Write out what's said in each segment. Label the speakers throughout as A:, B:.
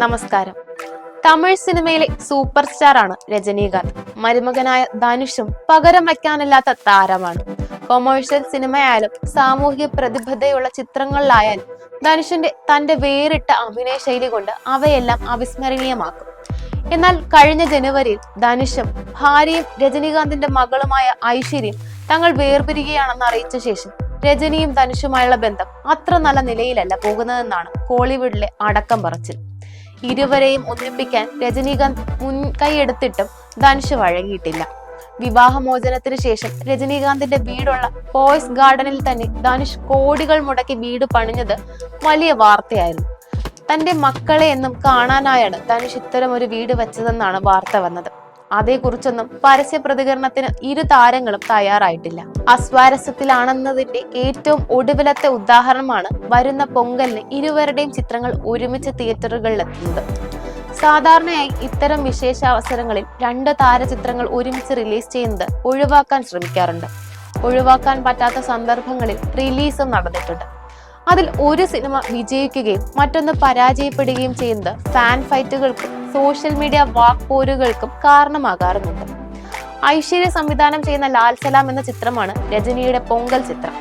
A: നമസ്കാരം. തമിഴ് സിനിമയിലെ super star ആണ് രജനീകാന്ത്. മരുമകനായ ധനുഷും പകരം വയ്ക്കാനില്ലാത്ത താരമാണ്. കൊമേഴ്ഷ്യൽ സിനിമയായാലും സാമൂഹിക പ്രതിബദ്ധതയുള്ള ചിത്രങ്ങളിലായാലും ധനുഷിന്റെ തന്റെ വേറിട്ട അഭിനയ ശൈലി കൊണ്ട് അവയെല്ലാം അവിസ്മരണീയമാക്കും. എന്നാൽ കഴിഞ്ഞ ജനുവരിയിൽ ധനുഷും ഭാര്യയും രജനീകാന്തിന്റെ മകളുമായ ഐശ്വര്യയും തങ്ങൾ വേർപിരിയുകയാണെന്ന് അറിയിച്ച ശേഷം രജനിയും ധനുഷുമായുള്ള ബന്ധം അത്ര നല്ല നിലയിലല്ല പോകുന്നതെന്നാണ് കോളിവുഡിലെ അടക്കം പറച്ചിൽ. ഇരുവരെയും ഒന്നിപ്പിക്കാൻ രജനീകാന്ത് മുൻകൈയെടുത്തിട്ടും ധനുഷ് വഴങ്ങിയിട്ടില്ല. വിവാഹമോചനത്തിന് ശേഷം രജനീകാന്തിന്റെ വീടുള്ള പോയ്സ് ഗാർഡനിൽ തന്നെ ധനുഷ് കോടികൾ മുടക്കി വീട് പണിഞ്ഞത് വലിയ വാർത്തയായിരുന്നു. തന്റെ മക്കളെ എന്നും കാണാനായാണ് ധനുഷ് ഇത്തരം ഒരു വീട് വെച്ചതെന്നാണ് വാർത്ത വന്നത്. അതേക്കുറിച്ചൊന്നും പരസ്യ പ്രതികരണത്തിന് ഇരു താരങ്ങളും തയ്യാറായിട്ടില്ല. അസ്വാരസ്യത്തിലാണെന്നതിന്റെ ഏറ്റവും ഒടുവിലത്തെ ഉദാഹരണമാണ് വരുന്ന പൊങ്കലിന് ഇരുവരുടെയും ചിത്രങ്ങൾ ഒരുമിച്ച് തിയേറ്ററുകളിലെത്തുന്നത്. സാധാരണയായി ഇത്തരം വിശേഷാവസരങ്ങളിൽ രണ്ട് താരചിത്രങ്ങൾ ഒരുമിച്ച് റിലീസ് ചെയ്യുന്നത് ഒഴിവാക്കാൻ ശ്രമിക്കാറുണ്ട്. ഒഴിവാക്കാൻ പറ്റാത്ത സന്ദർഭങ്ങളിൽ റിലീസും നടന്നിട്ടുണ്ട്. അതിൽ ഒരു സിനിമ വിജയിക്കുകയും മറ്റൊന്ന് പരാജയപ്പെടുകയും ചെയ്യുന്നത് ഫാൻ ഫൈറ്റുകൾക്കും സോഷ്യൽ മീഡിയ വാക്പോരുകൾക്കും കാരണമാകാറുമുണ്ട്. ഐശ്വര്യ സംവിധാനം ചെയ്യുന്ന ലാൽ സലാം എന്ന ചിത്രമാണ് രജനിയുടെ പൊങ്കൽ ചിത്രം.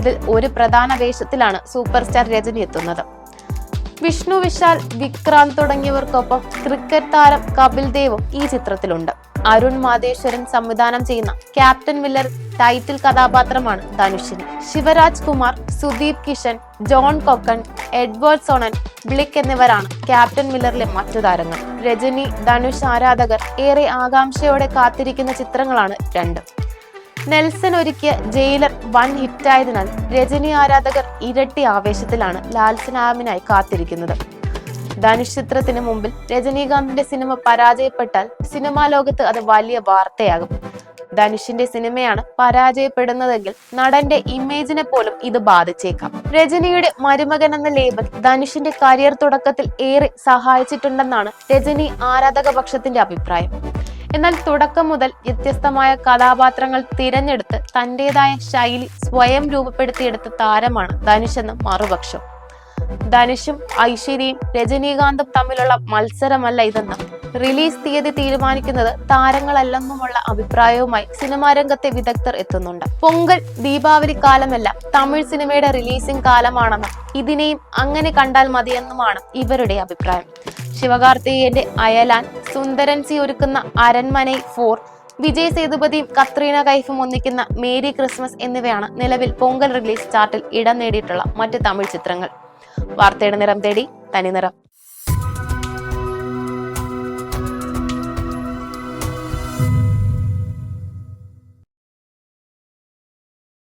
A: ഇതിൽ ഒരു പ്രധാന വേഷത്തിലാണ് സൂപ്പർ സ്റ്റാർ രജനി എത്തുന്നത്. വിഷ്ണു വിശാൽ, വിക്രാന്ത് തുടങ്ങിയവർക്കൊപ്പം ക്രിക്കറ്റ് താരം കപിൽ ദേവും ഈ ചിത്രത്തിലുണ്ട്. അരുൺ മാതേശ്വരൻ സംവിധാനം ചെയ്യുന്ന ക്യാപ്റ്റൻ മില്ലർ ടൈറ്റിൽ കഥാപാത്രമാണ് ധനുഷിന്. ശിവരാജ് കുമാർ, സുദീപ് കിഷൻ, ജോൺ കൊക്കൺ, എഡ്വേർഡ് സോണൻ, ബ്ലിക്ക് എന്നിവരാണ് ക്യാപ്റ്റൻ മില്ലറിലെ മറ്റു താരങ്ങൾ. രജനി, ധനുഷ് ആരാധകർ ഏറെ ആകാംക്ഷയോടെ കാത്തിരിക്കുന്ന ചിത്രങ്ങളാണ് രണ്ടും. നെൽസൺ ഒരുക്കിയ ജയിലർ വൻ ഹിറ്റായതിനാൽ രജനി ആരാധകർ ഇരട്ടി ആവേശത്തിലാണ് ലാൽ സലാമിനായി കാത്തിരിക്കുന്നത്. ധനുഷ് ചിത്രത്തിന് മുമ്പിൽ രജനീകാന്തിന്റെ സിനിമ പരാജയപ്പെട്ടാൽ സിനിമാ ലോകത്ത് അത് വലിയ വാർത്തയാകും. ധനുഷിന്റെ സിനിമയാണ് പരാജയപ്പെടുന്നതെങ്കിൽ നടന്റെ ഇമേജിനെ പോലും ഇത് ബാധിച്ചേക്കാം. രജനിയുടെ മരുമകൻ എന്ന ലേബൽ ധനുഷിന്റെ കരിയർ തുടക്കത്തിൽ ഏറെ സഹായിച്ചിട്ടുണ്ടെന്നാണ് രജനി ആരാധക പക്ഷത്തിന്റെ അഭിപ്രായം. എന്നാൽ തുടക്കം മുതൽ വ്യത്യസ്തമായ കഥാപാത്രങ്ങൾ തിരഞ്ഞെടുത്ത് തന്റേതായ ശൈലി സ്വയം രൂപപ്പെടുത്തിയെടുത്ത താരമാണ് ധനുഷ് എന്ന മറുപക്ഷം. ധനുഷും ഐശ്വര്യയും രജനീകാന്തും തമ്മിലുള്ള മത്സരമല്ല ഇതെന്നും റിലീസ് തീയതി തീരുമാനിക്കുന്നത് താരങ്ങളല്ലെന്നുമുള്ള അഭിപ്രായവുമായി സിനിമാ രംഗത്തെ വിദഗ്ധർ എത്തുന്നുണ്ട്. പൊങ്കൽ, ദീപാവലി കാലമെല്ലാം തമിഴ് സിനിമയുടെ റിലീസിംഗ് കാലമാണെന്നും ഇതിനെയും അങ്ങനെ കണ്ടാൽ മതിയെന്നുമാണ് ഇവരുടെ അഭിപ്രായം. ശിവകാർത്തികേയന്റെ അയലാൻ, സുന്ദരൻ സി ഒരുക്കുന്ന അരൺമനൈ 4, വിജയ് സേതുപതിയും കത്രീന കൈഫും ഒന്നിക്കുന്ന മേരി ക്രിസ്മസ് എന്നിവയാണ് നിലവിൽ പൊങ്കൽ റിലീസ് ചാർട്ടിൽ ഇടം നേടിയിട്ടുള്ള മറ്റ് തമിഴ് ചിത്രങ്ങൾ. വാർത്തയുടെ നിറം തേടി തനിനിറം.